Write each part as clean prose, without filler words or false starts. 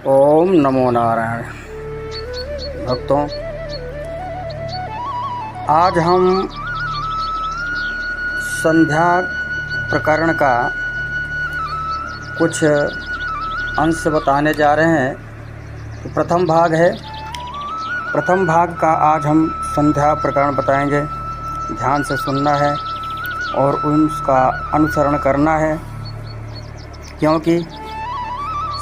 ओम नमो नारायण। भक्तों, आज हम संध्या प्रकरण का कुछ अंश बताने जा रहे हैं। तो प्रथम भाग है। प्रथम भाग का आज हम संध्या प्रकरण बताएंगे। ध्यान से सुनना है और उसका अनुसरण करना है, क्योंकि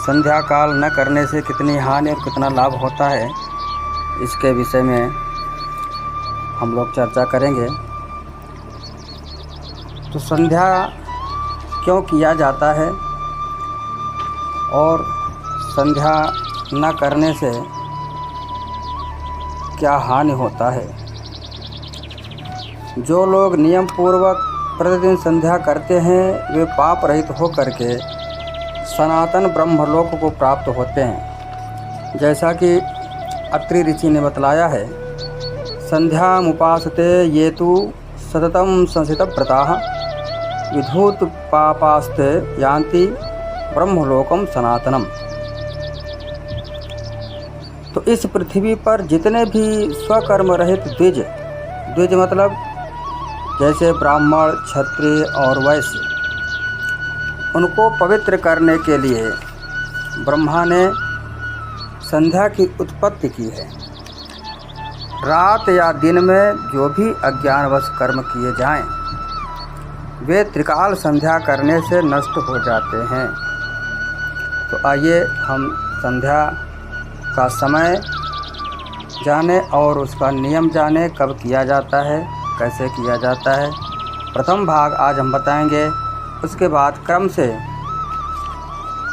संध्या काल न करने से कितनी हानि और कितना लाभ होता है, इसके विषय में हम लोग चर्चा करेंगे। तो संध्या क्यों किया जाता है और संध्या न करने से क्या हानि होता है। जो लोग नियम पूर्वक प्रतिदिन संध्या करते हैं वे पाप रहित होकर के सनातन ब्रह्मलोक को प्राप्त होते हैं। जैसा कि अत्रि ऋषि ने बतलाया है, संध्यामुपासते ये तु सततं संसितव्रताः विधूत पापास्ते यान्ति ब्रह्मलोकम सनातनम। तो इस पृथ्वी पर जितने भी स्वकर्म रहित द्विज मतलब जैसे ब्राह्मण, क्षत्रिय और वैश्य, उनको पवित्र करने के लिए ब्रह्मा ने संध्या की उत्पत्ति की है। रात या दिन में जो भी अज्ञानवश कर्म किए जाएं, वे त्रिकाल संध्या करने से नष्ट हो जाते हैं। तो आइए हम संध्या का समय जाने और उसका नियम जाने, कब किया जाता है, कैसे किया जाता है। प्रथम भाग आज हम बताएंगे। उसके बाद क्रम से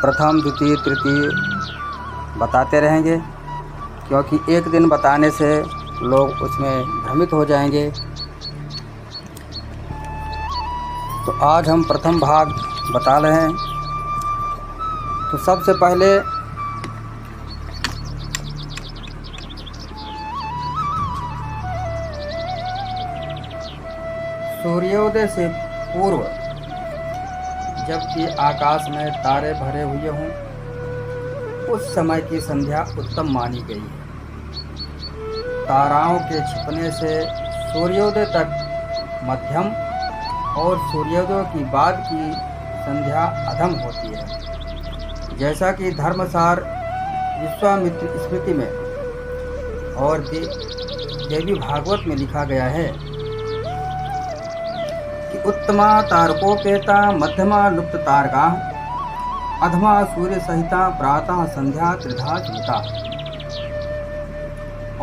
प्रथम, द्वितीय, तृतीय बताते रहेंगे, क्योंकि एक दिन बताने से लोग उसमें भ्रमित हो जाएंगे। तो आज हम प्रथम भाग बता रहे हैं। तो सबसे पहले सूर्योदय से पूर्व, जबकि आकाश में तारे भरे हुए हों, उस समय की संध्या उत्तम मानी गई है। ताराओं के छिपने से सूर्योदय तक मध्यम और सूर्योदय की बाद की संध्या अधम होती है। जैसा कि धर्मसार विश्वामित्र स्मृति में और देवी भागवत में लिखा गया है कि उत्तमा तारकोपेता मध्यमा लुप्त तारका अधमा सूर्य सहिता प्रातः संध्या त्रिधा चुता।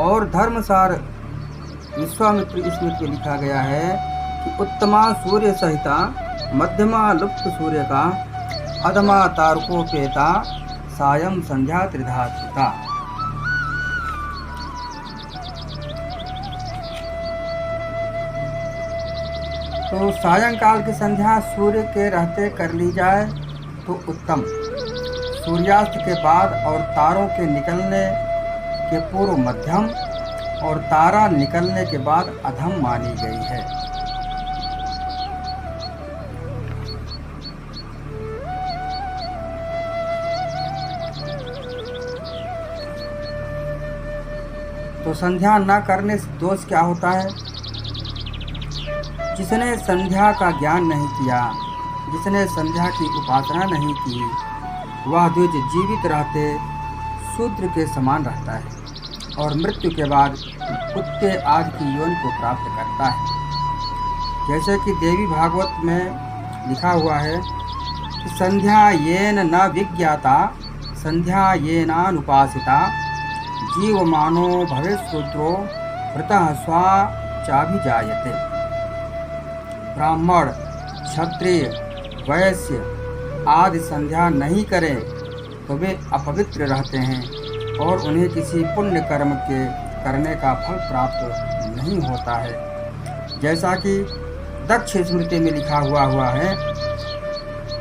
और धर्मसार विश्वामित्र स्मृति में लिखा गया है कि उत्तमा सूर्य सहिता मध्यमा लुप्त सूर्य का अधमा तारकोपेता सायं संध्या त्रिधा चुता। तो सायंकाल की संध्या सूर्य के रहते कर ली जाए तो उत्तम। सूर्यास्त के बाद और तारों के निकलने के पूर्व मध्यम और तारा निकलने के बाद अधम मानी गई है। तो संध्या न करने से दोष क्या होता है? जिसने संध्या का ज्ञान नहीं किया, जिसने संध्या की उपासना नहीं की, वह द्विज जीवित रहते शूद्र के समान रहता है और मृत्यु के बाद कुत्ते आदि की योनि को प्राप्त करता है। जैसे कि देवी भागवत में लिखा हुआ है कि संध्या येन न विज्ञाता संध्या येनानुपासिता जीवमानो भवेत् शूद्रो वृतः स्वा चाभिजायते। ब्राह्मण, क्षत्रिय, वैश्य आदि संध्या नहीं करें तो वे अपवित्र रहते हैं और उन्हें किसी पुण्य कर्म के करने का फल प्राप्त नहीं होता है। जैसा कि दक्ष स्मृति में लिखा हुआ है,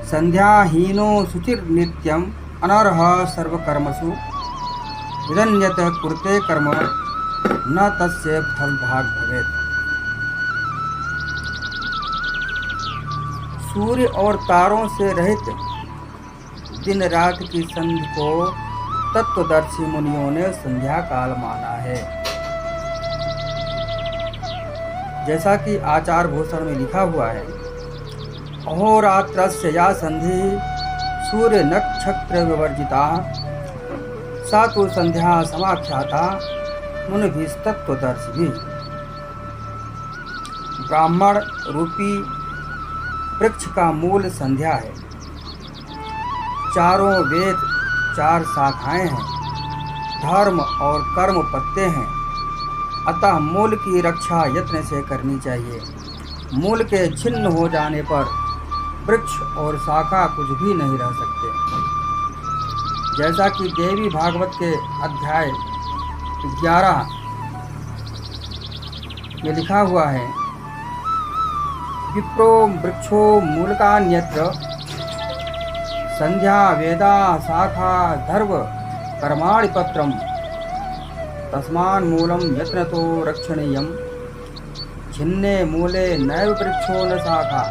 संध्याहीनो शुचिर नित्यम अनर्ह सर्वकर्मसु विदन्यत कुरुते कर्म न तस्य फल भाग भवेत्। सूर्य और तारों से रहित दिन रात की संध्या को तत्वदर्शी मुनियों ने संध्या काल माना है। जैसा कि आचार भूषण में लिखा हुआ है, अहोरात्रस्य या संधि सूर्य नक्षत्र विवर्जिता सा तो संध्या समाख्याता मुनिभिस्तत्वदर्शिभिः। ब्राह्मण रूपी वृक्ष का मूल संध्या है। चारों वेद 4 शाखाएं हैं, धर्म और कर्म पत्ते हैं, अतः मूल की रक्षा यत्न से करनी चाहिए। मूल के छिन्न हो जाने पर वृक्ष और शाखा कुछ भी नहीं रह सकते। जैसा कि देवी भागवत के अध्याय 11 में लिखा हुआ है, विप्रो वृक्षो मूलकान्यत्र संध्या वेदा शाखा धर्व कर्माणि पत्रम तस्मान् मूलम यत्नतो रक्षणीयम छिन्ने मूले नैव वृक्षो न शाखा।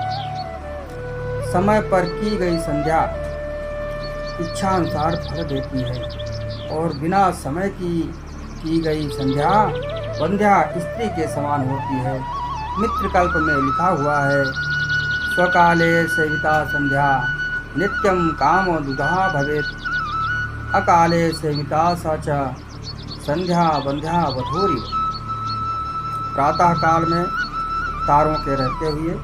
समय पर की गई संध्या इच्छानुसार फल देती है और बिना समय की गई संध्या वंध्या स्त्री के समान होती है। मित्रकल्प में लिखा हुआ है, स्वकाले सेविता संध्या नित्यम कामो दुधा भवेत् अकाले सेविता सा च संध्या वंध्या वधूरी। प्रातः काल में तारों के रहते हुए,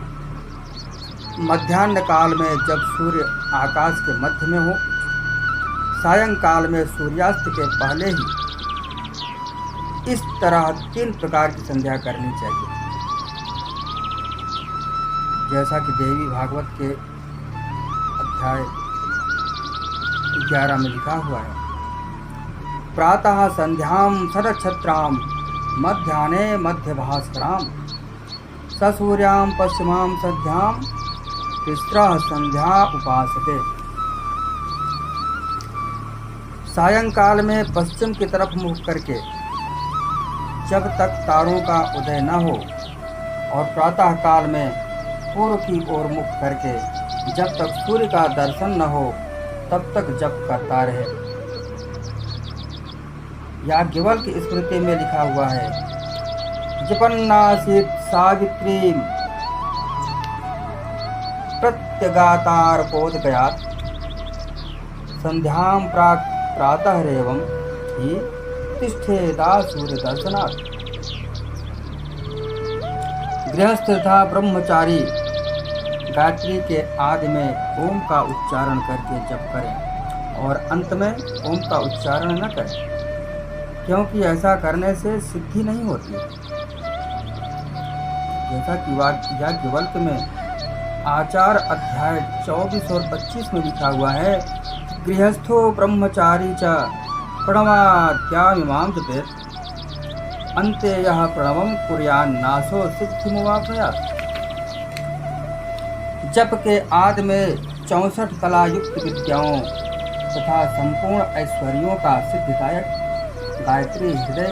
मध्याह्न काल में जब सूर्य आकाश के मध्य में हो, सायंकाल में सूर्यास्त के पहले ही, इस तरह 3 प्रकार की संध्या करनी चाहिए। जैसा कि देवी भागवत के अध्याय 11 में लिखा हुआ है, प्रातः संध्याम शरक्षत्राम मध्याह्ने मध्यभास्कराम ससूर्याम पश्चिमाम संध्याम तिस्रः संध्या उपासते। सायंकाल में पश्चिम की तरफ मुख करके जब तक तारों का उदय न हो, और प्रातः काल में पूर्व की ओर मुख करके जब तक सूर्य का दर्शन न हो तब तक जप करता रहे। याज्ञवल्क्य की स्मृति में लिखा हुआ है, जपन्नासीत् सावित्री प्रत्यगातार्कोदयात् संध्यां प्रातः रेवम ही तिष्ठेदा सूर्य दर्शनात्। गृहस्थ तथा ब्रह्मचारी गायत्री के आदि में ओम का उच्चारण करके जप करें और अंत में ओम का उच्चारण न करें, क्योंकि ऐसा करने से सिद्धि नहीं होती। जैसा कि याज्ञवल्क्य में आचार अध्याय 24 और 25 में लिखा हुआ है, गृहस्थो ब्रह्मचारी च प्रणवाद्यामिमां जपेत् अन्ते यः प्रणवं कुर्यान्नासो सिद्धिमुवाप्नुयात्। जप के आदि में 64 कला युक्त विद्याओं तथा संपूर्ण ऐश्वर्यों का सिद्धिदायक गायत्री हृदय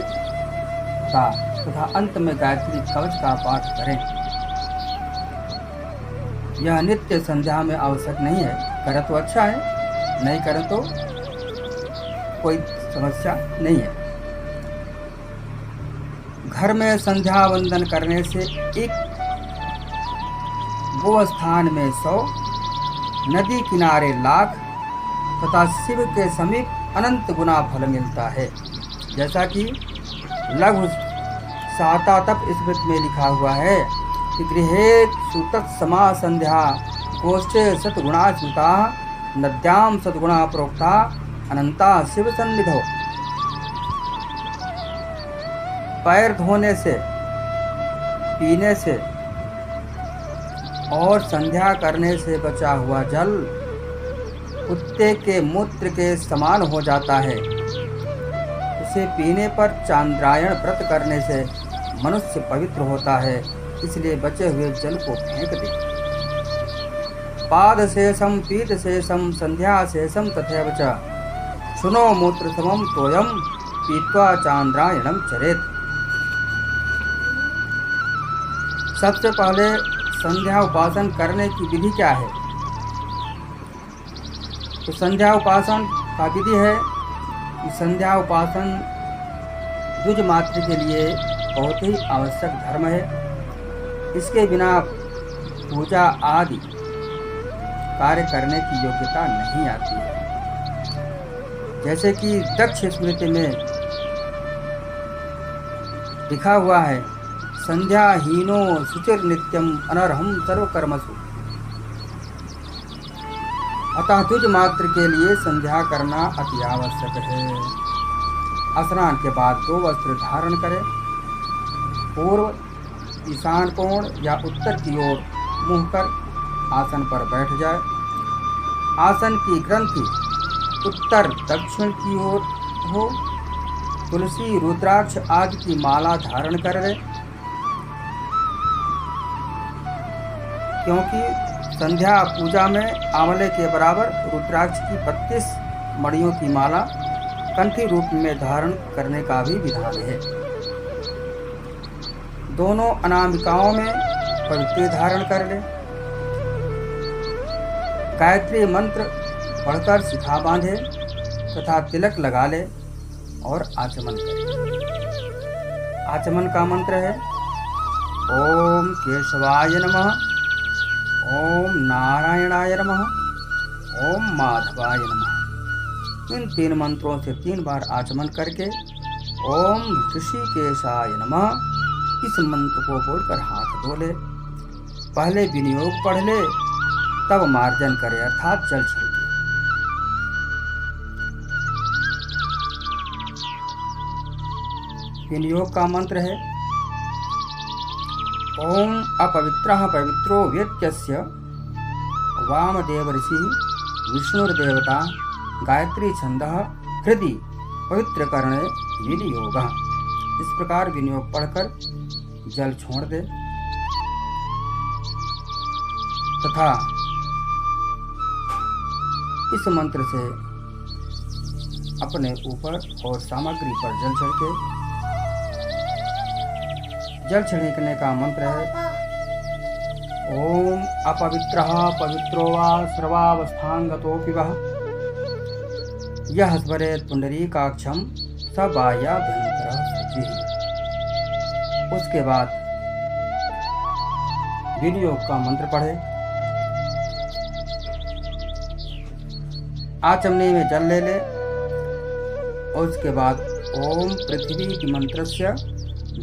का तथा अंत में गायत्री कवच का पाठ करें। यह नित्य संध्या में आवश्यक नहीं है। करें तो अच्छा है, नहीं करें तो कोई समस्या नहीं है। घर में संध्या वंदन करने से एक गोस्थान में 100, नदी किनारे 1,00,000 तथा शिव के समीप अनंत गुना फल मिलता है। जैसा कि लघु सातातप स्मृति में लिखा हुआ है कि गृहेत सुतत् समा संध्या गोष्ठे सतगुणा स्मृता नद्याम सद्गुणा प्रोक्ता अनंता शिव सन्निधौ। पैर धोने से, पीने से और संध्या करने से बचा हुआ जल कुत्ते के मूत्र के समान हो जाता है। उसे पीने पर चांद्रायण व्रत करने से मनुष्य पवित्र होता है, इसलिए बचे हुए जल को फेंक दे। पाद शेषम पीत शेषम संध्या शेषम तथैव च शुनो मूत्र समम तोयम पीत्वा चांद्रायणम चरेत। सबसे पहले संध्या उपासन करने की विधि क्या है? तो संध्या उपासन का विधि है, संध्या उपासन द्विज मात्र के लिए बहुत ही आवश्यक धर्म है। इसके बिना पूजा आदि कार्य करने की योग्यता नहीं आती है। जैसे कि दक्ष स्मृति में लिखा हुआ है, संध्या हीनो शुचिर नित्यम अनर्हम सर्वकर्मसु। अतः द्विज मात्र के लिए संध्या करना अति आवश्यक है। स्नान के बाद 2 वस्त्र धारण करें। पूर्व ईशान कोण या उत्तर की ओर मुंह कर आसन पर बैठ जाए। आसन की ग्रंथि उत्तर दक्षिण की ओर हो। तुलसी रुद्राक्ष आदि की माला धारण कर ले, क्योंकि संध्या पूजा में आंवले के बराबर रुद्राक्ष की 32 मणियों की माला कंठी रूप में धारण करने का भी विधान है। दोनों अनामिकाओं में पवित्र धारण कर ले। गायत्री मंत्र पढ़कर शिखा बांधे तथा तिलक लगा ले और आचमन करे। आचमन का मंत्र है ओम केशवाय नमः, ओम नारायणाय नमः, ओम माधवाय नमः। इन 3 मंत्रों से 3 बार आचमन करके ओम ऋषिकेशाय नमः इस मंत्र को बोलकर हाथ धो ले। पहले विनियोग पढ़ ले, तब मार्जन करे अर्थात जल छिड़के। विनियोग का मंत्र है ओम अपवित्रः पवित्रो व्यत्यस्य वामदेव ऋषि विष्णुर्देवता गायत्री छंदः हृदि पवित्र करणे विनियोगः। इस प्रकार विनियोग पढ़कर जल छोड़ दे तथा इस मंत्र से अपने ऊपर और सामग्री पर जल छिड़के। जल छिड़कने का मंत्र है ओम अपवित्रः पवित्रो वा सर्वावस्थांगतोऽपि वः यः स्मरेत् पुंडरीकाक्षं स बाह्याभ्यन्तरः शुचिः। उसके बाद विनियोग का मंत्र पढ़े। आचमनी में जल ले ले और उसके बाद ओम पृथ्वी की मंत्रस्य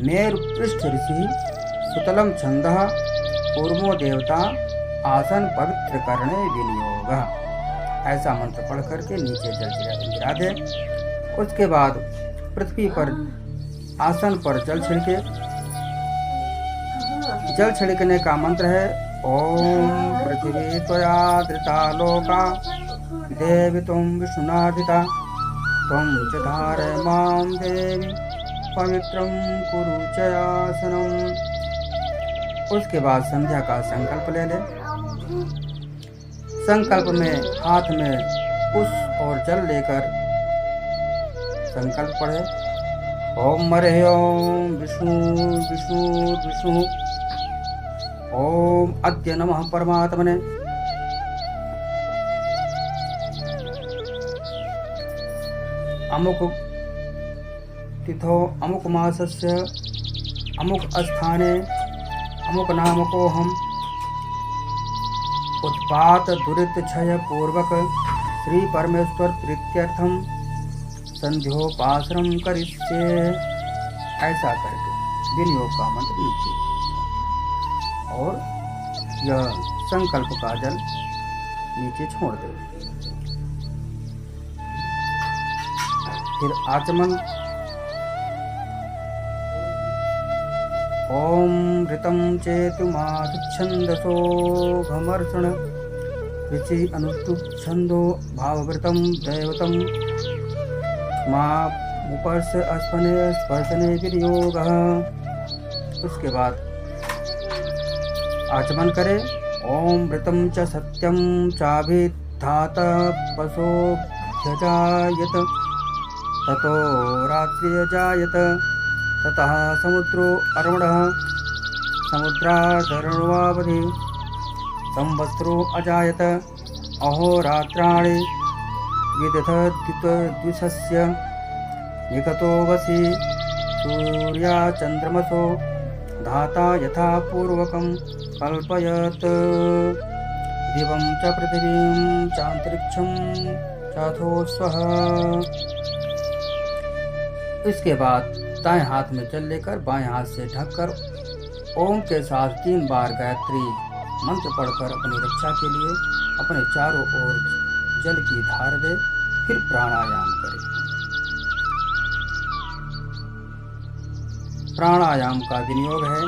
मेरुपृष्ठ ऋषि सुतलम छंदः कूर्मो देवता आसन पवित्र करणे विनियोगः। ऐसा मंत्र पढ़ करके नीचे जल गिरा दे। उसके बाद पृथ्वी पर आसन पर जल छिड़के। जल छिड़कने का मंत्र है ओम पृथ्वी त्वया धृता लोका देवी तुम विष्णुनाधिता त्वं च धारय मां देवी पवित्रं कुरु च आसनम्। उसके बाद संध्या का संकल्प ले ले। संकल्प में हाथ में पुष्प और जल लेकर संकल्प पढ़े ओम हरे ओम विष्णु विष्णु विष्णु ओम अद्य नमः परमात्मने। अमुक तिथो अमुक मासस्य अमुक स्थाने अमुक नामकोऽहम् उत्पात दुरित क्षय पूर्वक श्री परमेश्वर प्रीत्यर्थम संध्योपासनम करिष्ये। ऐसा करके विनियोग का मंत्र लीजिए और यह संकल्प का जल नीचे छोड़ दे। फिर आचमन ओम ऋतं चेतुमाधुच्छन्दसो घमर्षण ऋचि अनुष्टुप छंदो भावव्रतं दैवतं मामुपर्ष अस्पने स्पर्शने विनियोगः। उसके बाद आचमन करे ओम ऋतं च सत्यं चाभिधात पशोभ्यजायत ततो रात्रियजायत ततः समुद्रो अर्वणः समुद्राधर्वावधि संवत्सरो अजायत अहोरात्राणि विदधद्विषस्य निकतो वसि सूर्या चंद्रमसो धाता यथा पूर्वकं कल्पयत् दिवं च पृथिवीं चांतरिक्षं चाथो स्वः। इसके बाद दाएं हाथ में जल लेकर बाएं हाथ से ढककर ओम के साथ 3 बार गायत्री मंत्र पढ़कर अपनी रक्षा के लिए अपने चारों ओर जल की धार दे, फिर प्राणायाम करें। प्राणायाम का विनियोग है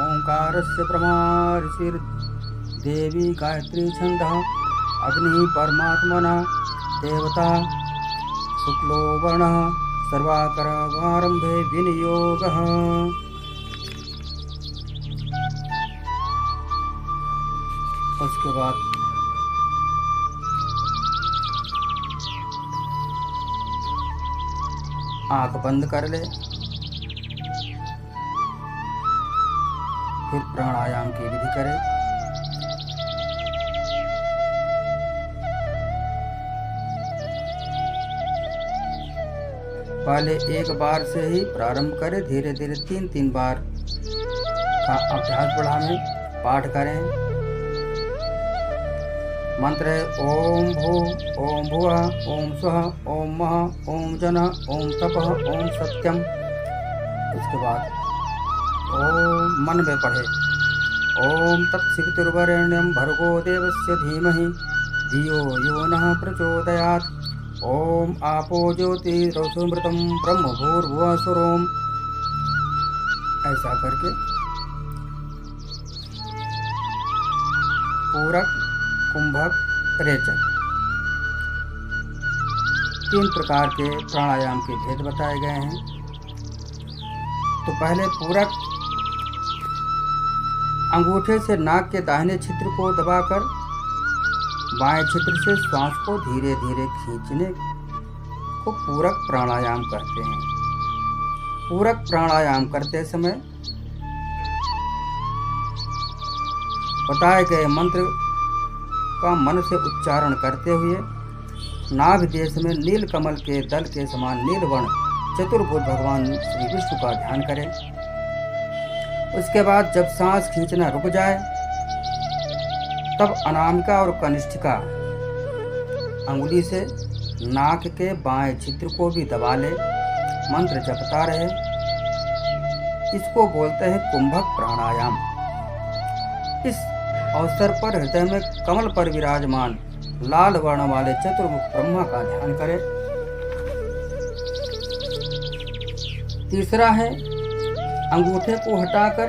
ओंकारस्य ब्रह्मा ऋषिर्देवी गायत्री छन्दः अग्नि परमात्मना देवता शुक्लो वर्णः सर्वाकरारंभे विनियोगः। उसके बाद आंख बंद कर ले, फिर प्राणायाम की विधि करें। पहले 1 बार से ही प्रारंभ करें, धीरे धीरे 3-3 बार का अभ्यास बढ़ाएं। पाठ करें। मंत्र है ओम भू ओम भुवः ओम स्वः ओम महः ओम जनः ओम तपः ओम सत्यम। उसके बाद ओम मन में पढ़े ओम तत्सवितुर्वरेण्यं भर्गो देवस्य धीमहि धियो यो नः प्रचोदयात्। ओम आपो ज्योतिरसुमृतं ब्रह्म भूर्भुवः स्वरोम। ऐसा करके पूरक, कुंभक, रेचक 3 प्रकार के प्राणायाम के भेद बताए गए हैं। तो पहले पूरक, अंगूठे से नाक के दाहिने छिद्र को दबाकर बाएं छिद्र से श्वास को धीरे धीरे खींचने को पूरक प्राणायाम कहते हैं। पूरक प्राणायाम करते समय बताए गए मंत्र का मन से उच्चारण करते हुए नाभि देश में नील कमल के दल के समान नीलवर्ण चतुर्भुज भगवान श्री विष्णु का ध्यान करें। उसके बाद जब सांस खींचना रुक जाए तब अनामिका और कनिष्ठिका अंगुली से नाक के बाएं छिद्र को भी दबा ले, मंत्र जपता रहे। इसको बोलते हैं कुंभक प्राणायाम। इस अवसर पर हृदय में कमल पर विराजमान लाल वर्ण वाले चतुर्मुख ब्रह्मा का ध्यान करें। तीसरा है अंगूठे को हटाकर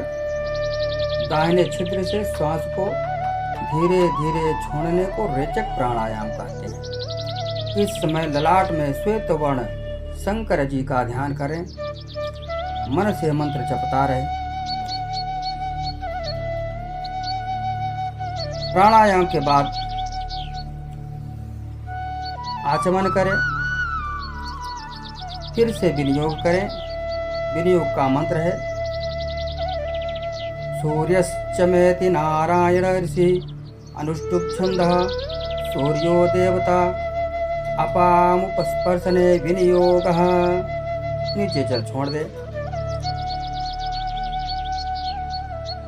दाहिने छिद्र से श्वास को धीरे धीरे छोड़ने को रेचक प्राणायाम कहते हैं। इस समय ललाट में श्वेत वर्ण शंकर जी का ध्यान करें, मन से मंत्र जपता रहे। प्राणायाम के बाद आचमन करें, फिर से विनियोग करें। विनियोग का मंत्र है सूर्यश्चमेति नारायण ऋषि अनुष्टुप छंदः सूर्यो देवता अपामुपस्पर्शने विनियोगः। नीचे जल छोड़ दे।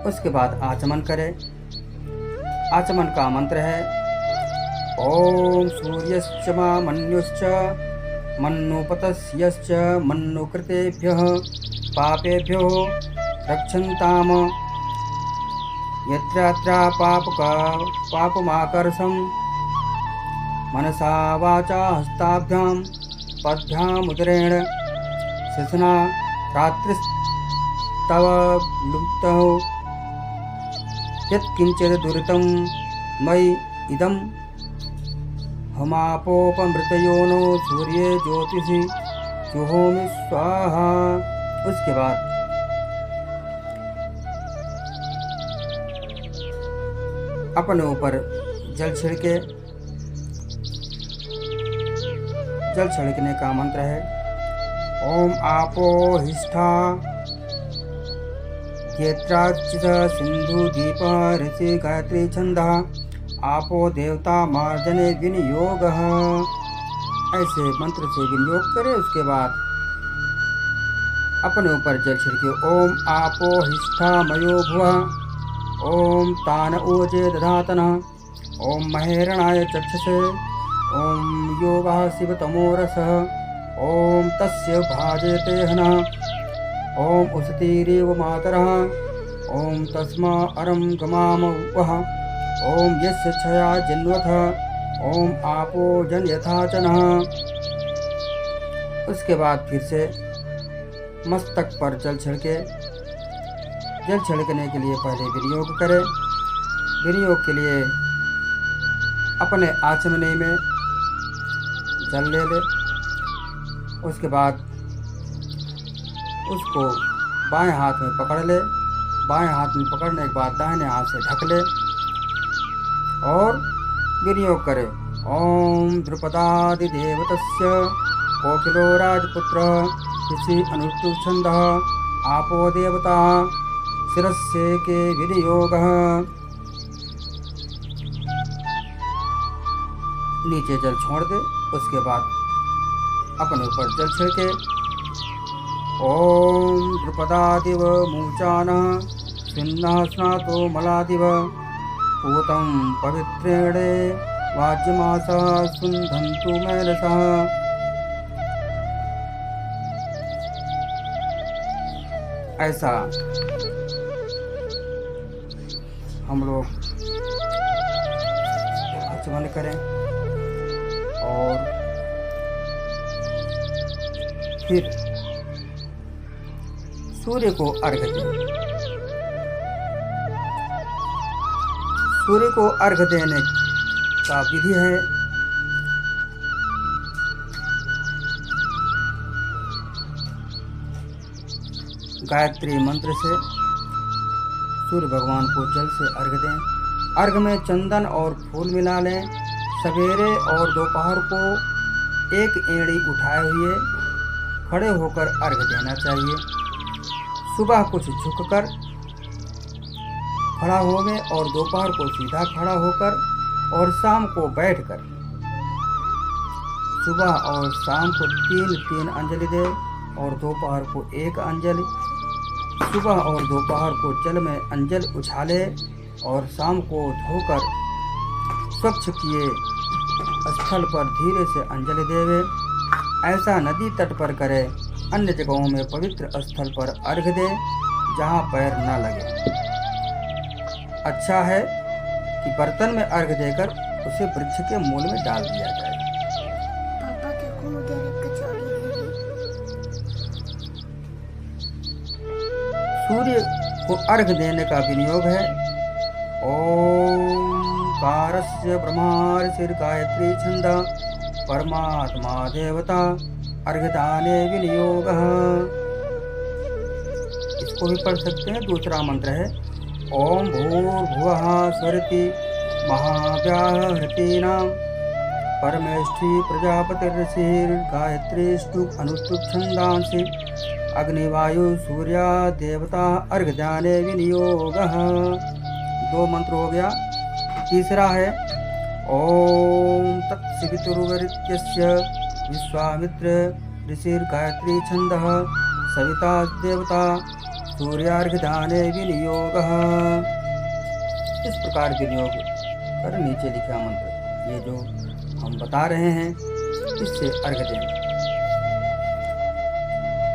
उसके बाद आचमन करें। आचमन का मंत्र है ओम सूर्यश्च मन्युश्च मन्नुपतस्यश्च मन्नुकृतेभ्यः पापेभ्यो रक्षन्ताम यत्रात्रा पापमाकर्षं मनसा वाचा हस्ताभ्यां पद्भ्यामुदरेण शिशुना रात्रिस्तव लुप्तौ यत्किंचित् दुरितं मयि इदं हमापोपमृतयोनो सूर्ये ज्योतिषि जुहोमि स्वाहा। उसके बाद अपने ऊपर जल छिड़के। जल छिड़कने का मंत्र है ओम आपो हिष्ठा गेत्राचित सिंधु दीप ऋषि गायत्री छंदः आपो देवता मार्जने विनियोगः। ऐसे मंत्र से विनियोग करे। उसके बाद अपने ऊपर जल छिड़के। ओम आपो हिष्ठा मयो भुवः। ओम तान ऊर्जे दधातनः। ओम महेरणाय चक्षसे। ओम यो वः शिवतमो रसः। ओम तस्य भाजेते हनः। ओम उसतीरेव मातरः। ओम तस्मा अरं गमाम वः। ओम यस्य क्षया जन्वथ। ओम आपो जन यथाचनः। उसके बाद फिर से मस्तक पर जल छिड़के। जल छिड़कने के लिए पहले विनियोग करें। विनियोग के लिए अपने आचमनी में जल ले ले। उसके बाद उसको बाएं हाथ में पकड़ ले। बाएं हाथ में पकड़ने के बाद दाहिने हाथ से ढक ले और विनियोग करे। ओम द्रुपदादिदेवतस्य कोकिलो राजपुत्र ऋषि अनुष्टुप छंदः आपो देवता शिरस्य के विनियोगः। नीचे जल छोड़ दे। उसके बाद अपने ऊपर जल छिड़के। ओम द्रुपदादिव मूचानः सिन्नः स्नातो मलादिव पूतं पवित्रेणे वाज्यमासः सुन्धन्तु मैरसः। ऐसा हम लोग आचमन करें और फिर सूर्य को अर्घ्य दें। सूर्य को अर्घ्य देने का विधि है गायत्री मंत्र से सूर्य भगवान को जल से अर्घ्य दें। अर्घ्य में चंदन और फूल मिला लें। सवेरे और दोपहर को एक एड़ी उठाए हुए खड़े होकर अर्घ्य देना चाहिए। सुबह कुछ झुककर खड़ा होवे और दोपहर को सीधा खड़ा होकर और शाम को बैठकर। सुबह और शाम को 3-3 अंजलि दे और दोपहर को 1 अंजलि। सुबह और दोपहर को जल में अंजल उछाले और शाम को धोकर स्वच्छ किए स्थल पर धीरे से अंजलि देवे। ऐसा नदी तट पर करे। अन्य जगहों में पवित्र स्थल पर अर्घ्य दे जहाँ पैर न लगे। अच्छा है कि बर्तन में अर्घ्य देकर उसे वृक्ष के मूल में डाल दिया जाए। सूर्य को अर्घ्य देने का विनियोग है। ओंकारस्य ब्रह्मार्षिर् गायत्री छंद परमात्मा देवता अर्घ्यदाने विनियोगः। इसको भी पढ़ सकते हैं। दूसरा मंत्र है ओम भूर्भुवः स्वरिति महाव्याहृतीनां परमेष्ठी प्रजापतिर्षिर् गायत्रीष्टुप् अनुष्टुप् छंदांसि अग्निवायु सूर्या देवता अर्घ्यदाने विनियोगः। 2 मंत्र हो गया। तीसरा है ओम तत्सवितुर्वरित्यस्य विश्वामित्र ऋषिर् गायत्री छंदः सविता देवता सूर्यार्घ्यदाने विनियोगः। इस प्रकार विनियोग कर नीचे लिखा मंत्र ये जो हम बता रहे हैं इससे अर्घ्य दें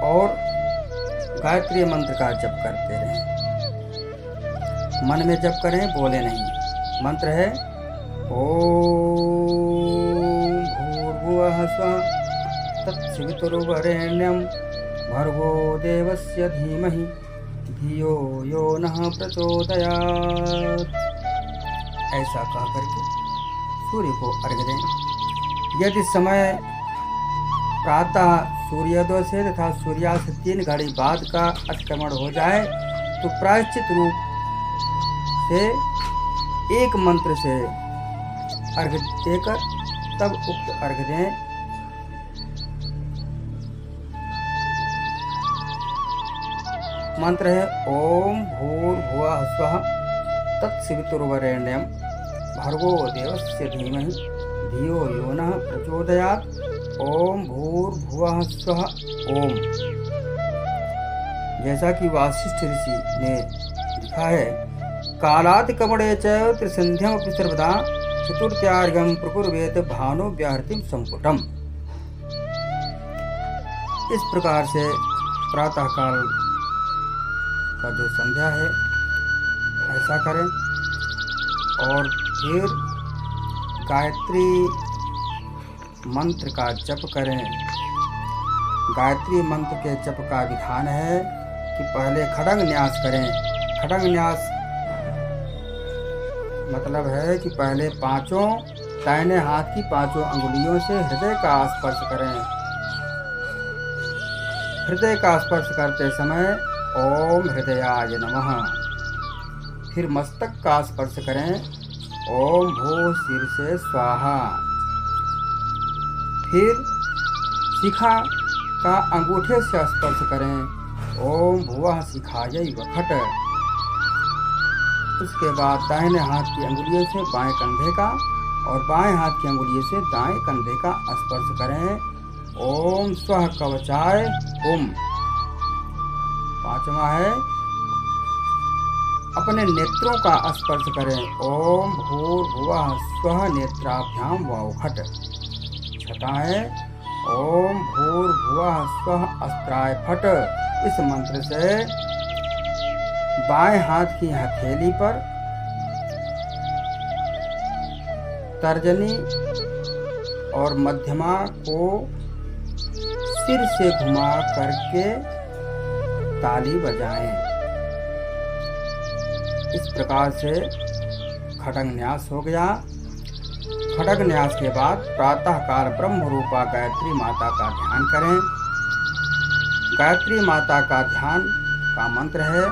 और गायत्री मंत्र का जप करते रहें। मन में जप करें, बोले नहीं। मंत्र है ओम भूर्भुवः स्वः तत्सवितुर्वरेण्यं भर्गो देवस्य धीमहि धियो यो नः प्रचोदयात्। ऐसा कह करके सूर्य को अर्घ्य दें। यदि समय प्रातः सूर्योदय से तथा सूर्यास्त से 3 घड़ी बाद का अतिक्रमण हो जाए तो प्रायश्चित रूप से एक मंत्र से अर्घ्य देकर तब उक्त अर्घ्य दें। मंत्र है ओम भूर्भुवः स्वः तत्सवितुर्वरेण्यं भर्गो देवस्य धीमहि धियो यो नः प्रचोदयात्। ओम भूर्भुवः स्वः ओम। जैसा कि वासिष्ठ ऋषि ने लिखा है, कालात् कमणे च त्रिसन्ध्यमपि सर्वदा चतुर्थ्यार्घ्यं प्रकुर्वेत भानो व्याहृतिं संपुटम्। इस प्रकार से प्रातः काल का जो संध्या है ऐसा करें, और फिर गायत्री मंत्र का जप करें। गायत्री मंत्र के जप का विधान है कि पहले खड़ंग न्यास करें। खड़ंग न्यास मतलब है कि पहले पांचों दाहिने हाथ की पांचों अंगुलियों से हृदय का स्पर्श करें। हृदय का स्पर्श करते समय ओम हृदयाय नमः। फिर मस्तक का स्पर्श करें, ओम भू सिर से स्वाहा। फिर शिखा का अंगूठे से स्पर्श करें, ओम भुवः शिखायै वखट। उसके बाद दाहिने हाथ की अंगुलियों से बाएं कंधे का और बाएं हाथ की अंगुलियों से दाएं कंधे का स्पर्श करें, ओम स्वः कवचाय ओम। पांचवा है अपने नेत्रों का स्पर्श करें, ओम भूर्भुवः स्वः नेत्राभ्याम वौखट। छठा है ओम भूर्भुवः स्वः अस्त्राय फट। इस मंत्र से बाएं हाथ की हथेली पर तर्जनी और मध्यमा को सिर से घुमा करके ताली बजाएं। इस प्रकार से खड़ंग न्यास हो गया। खड़ंग न्यास के बाद प्रातः काल ब्रह्म रूपा गायत्री माता का ध्यान करें। गायत्री माता का ध्यान का मंत्र है,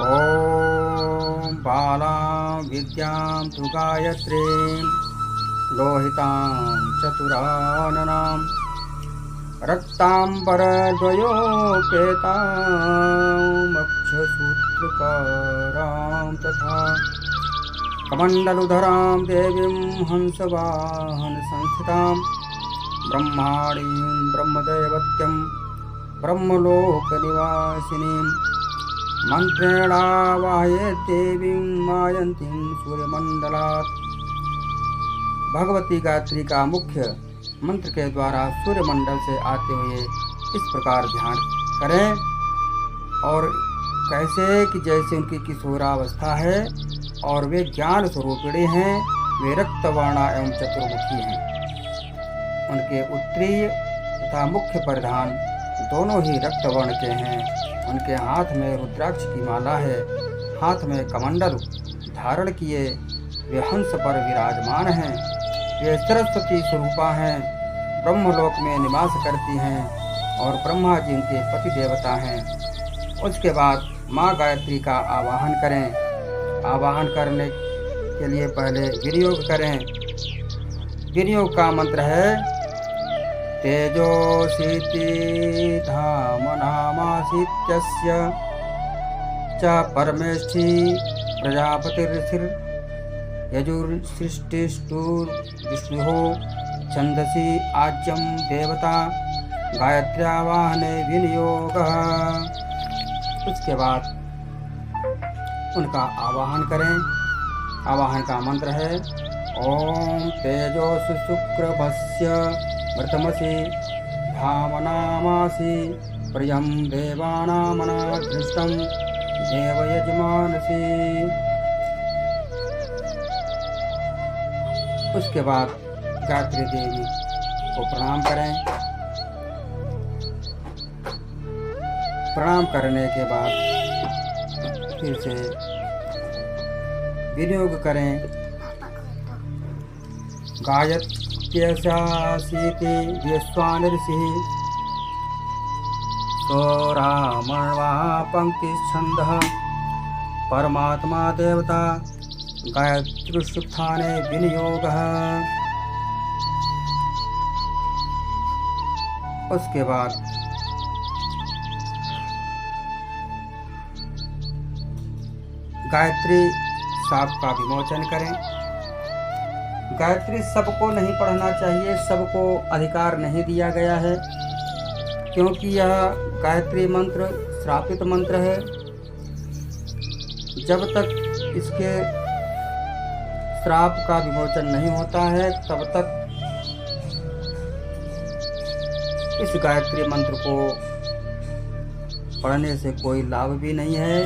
ओम बालां विद्यां तु गायत्रीं लोहितां चतुराननां रक्तांबरद्वयोपेतां अक्षसूत्रकारां तथा कमण्डलुधरां देवीं हंसवाहन संस्थितां ब्रह्माणीं ब्रह्मदैवत्यं ब्रह्मलोकनिवासिनीं मंत्रेणावाहये देवीं मायन्तीं सूर्यमंडलात्। भगवती गायत्री का मुख्य मंत्र के द्वारा सूर्यमंडल से आते हुए इस प्रकार ध्यान करें, और कैसे कि जैसे उनकी किशोरावस्था है और वे ज्ञान स्वरूपिणी हैं, वे रक्तवर्णा एवं चतुर्मुखी हैं। उनके उत्तरीय तथा मुख्य परिधान दोनों ही रक्तवर्ण के हैं। उनके हाथ में रुद्राक्ष की माला है, हाथ में कमंडल धारण किए वे हंस पर विराजमान हैं। वे सरस्वती स्वरूपा हैं, ब्रह्मलोक में निवास करती हैं और ब्रह्मा जी उनके पति देवता हैं। उसके बाद माँ गायत्री का आवाहन करें। आवाहन करने के लिए पहले विनियोग करें। विनियोग का मंत्र है, तेजोसीति धामनामासीत्यस्य च परमेष्ठी प्रजापतिर्षिर् यजुर्सृष्टिष्टुर्विष्णुः छन्दसि आज्यं देवता गायत्र्यावाहने विनियोगः। उसके बाद उनका आवाहन करें। आवाहन का मंत्र है, ओम तेजोसु शुक्रभस्य मृतमसि धामनामासि प्रियं देवानामनादृष्टं देवयजमानसि। उसके बाद गायत्री देवी को प्रणाम करें। प्रणाम करने के बाद फिर से विनियोग करें। गायत्र्यस्यासीति विश्वानिर्षिः स्वरामण्वा पंक्तिच्छन्दः परमात्मा देवता गायत्र्युत्थाने विनियोगः। उसके बाद गायत्री साप का विमोचन करें। गायत्री सबको नहीं पढ़ना चाहिए, सबको अधिकार नहीं दिया गया है, क्योंकि यह गायत्री मंत्र श्रापित मंत्र है। जब तक इसके श्राप का विमोचन नहीं होता है, तब तक इस गायत्री मंत्र को पढ़ने से कोई लाभ भी नहीं है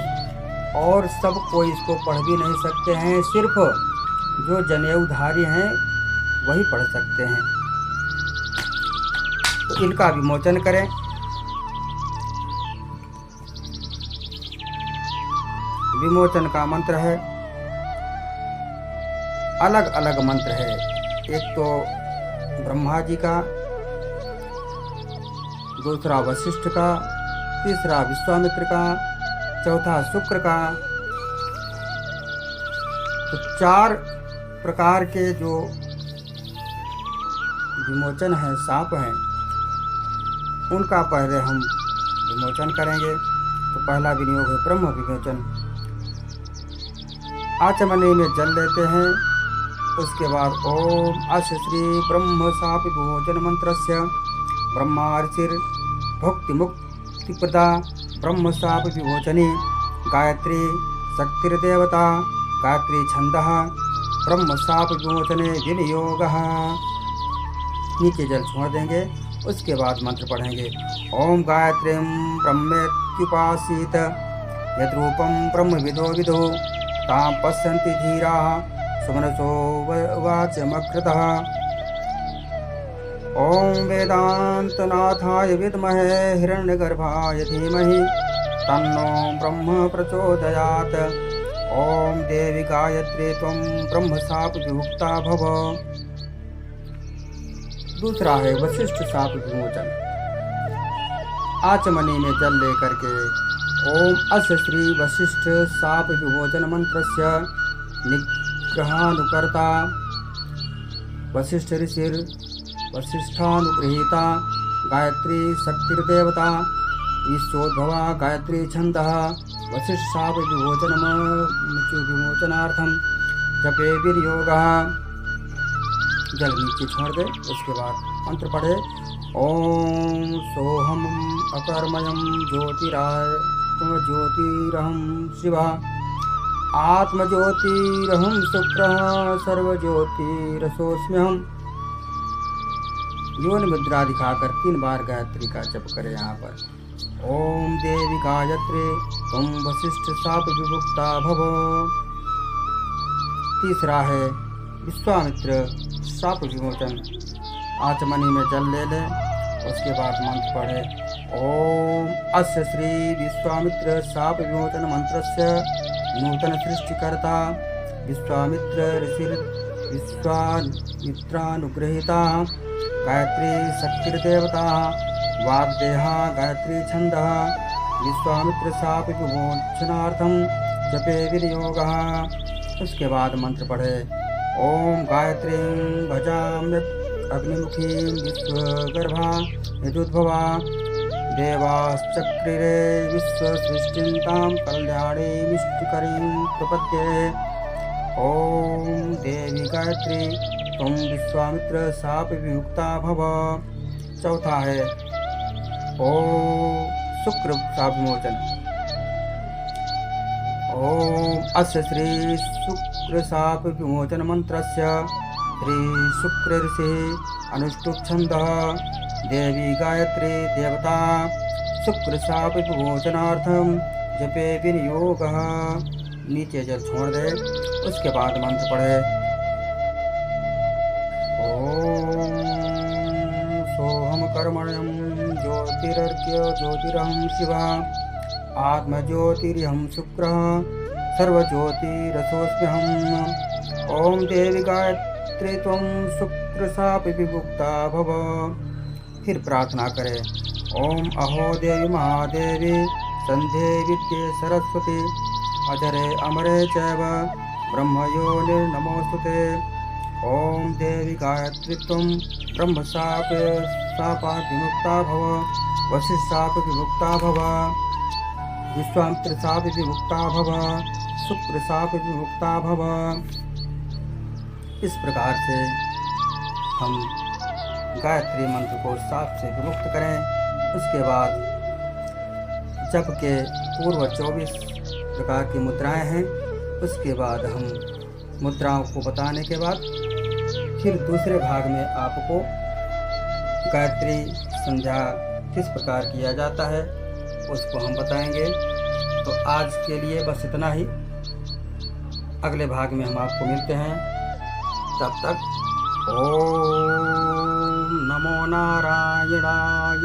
और सब कोई इसको पढ़ भी नहीं सकते हैं। सिर्फ जो जनेऊधारी हैं वही पढ़ सकते हैं। तो इनका विमोचन करें। विमोचन का मंत्र है, अलग अलग मंत्र है। एक तो ब्रह्मा जी का, दूसरा वशिष्ठ का, तीसरा विश्वामित्र का, चौथा शुक्र का। तो 4 प्रकार के जो विमोचन है, साप हैं, उनका पहले हम विमोचन करेंगे। तो पहला विनियोग है ब्रह्म विमोचन। आचमनी में जल लेते हैं, उसके बाद ओम अस्य श्री ब्रह्म साप विमोचन मंत्रस्य ब्रह्मार्चिर भक्ति मुक्ति प्रदा ब्रह्म साप विमोचने गायत्री शक्तिर्देवता गायत्री छंदः ब्रह्म साप विमोचने विनियोगः। नीचे जल छोड़ देंगे, उसके बाद मंत्र पढ़ेंगे। ओम गायत्रीं ब्रह्मेत्युपासीत यद्रूपं ब्रह्मविदो विदो तां पश्यन्ति धीराः सुमनसो वाचमकृतः। ओम वेदांतनाथाय विद्महे हिरण्यगर्भाय धीमहि तन्नो ब्रह्म प्रचोदयात्। ओम देवी गायत्री त्वं ब्रह्म साप विमुक्ता भव। दूसरा है वशिष्ठ साप विमोचन। आचमनी में जल लेकर के ओम अस्य श्री वशिष्ठ साप विमोचन मंत्रस्य निग्रहानुकर्ता वशिष्ठ ऋषिर वशिष्ठानुगृहीता गायत्री शक्तिर्देवता ईश्वोद्भवा गायत्री छंदः वशिष्ठ साप विमोचनार्थम जपे विनियोगः। जल नीचे छोड़ दे, उसके बाद मंत्र पढ़े। ओम सोहम अकर्मयम ज्योतिरहम शिवः आत्मज्योतिरहम शुक्रः सर्वज्योतिरसोऽस्म्यहम्। योनि मुद्रा दिखाकर 3 बार गायत्री का जप करें। यहाँ पर ओम देवी गायत्री तुम वशिष्ठ साप विमुक्ता भव। तीसरा है विश्वामित्र साप विमोचन। आचमनी में जल ले लें, उसके बाद मंत्र पढ़े। ओम अस्य श्री विश्वामित्र साप विमोचन मंत्रस्य नूतन सृष्टिकर्ता विश्वामित्र ऋषि विश्वामित्रानुगृहीता गायत्री शक्तिर्देवता वाग्देहा गायत्री छंदः विश्वामित्र साप विमोचनार्थम जपे विनियोगः। उसके बाद मंत्र पढ़े। ओम गायत्रीं भजाम्यग्निमुखीं विश्वगर्भा यदुद्भवा देवाश्चक्रिरे विश्वसृष्टिं तां कल्याणीमिष्टिकरीं प्रपद्ये। ओम देवी गायत्री तुम विश्वामित्र साप विमुक्ता भव। चौथा है ओम शुक्र साप विमोचन। ओम अस्य श्री शुक्र साप विमोचन मंत्रस्य श्री शुक्र ऋषि अनुष्टुप छंदः देवी गायत्री देवता शुक्र साप विमोचनार्थम जपे विनियोगः। नीचे जल छोड़ दे, उसके बाद मंत्र पढ़े। ओम सोहम कर्मण्यम ज्योतिरर्क्य ज्योतिरहं शिवः आत्मज्योतिरहं शुक्रः सर्वज्योतिरसोऽस्म्यहम्। ओम देवी गायत्री त्वं शुक्र साप विमुक्ता भव। फिर प्रार्थना करें। ओम अहो देवी महादेवी संध्ये विद्ये सरस्वती अजरे अमरे चैव ब्रह्मयोनिर्नमोस्तुते। ओम देवी गायत्री त्वं ब्रह्म सापात् विमुक्ता भव वशिष्ठ साप विमुक्ता भव विश्वामित्र साप विमुक्ता भव सुकृशाप विमुक्ता भव। इस प्रकार से हम गायत्री मंत्र को साप से विमुक्त करें। उसके बाद जप के पूर्व 24 प्रकार की मुद्राएं हैं। उसके बाद हम मुद्राओं को बताने के बाद फिर दूसरे भाग में आपको गायत्री संध्या किस प्रकार किया जाता है उसको हम बताएंगे। तो आज के लिए बस इतना ही। अगले भाग में हम आपको मिलते हैं। तब तक ओम नमो नारायणाय।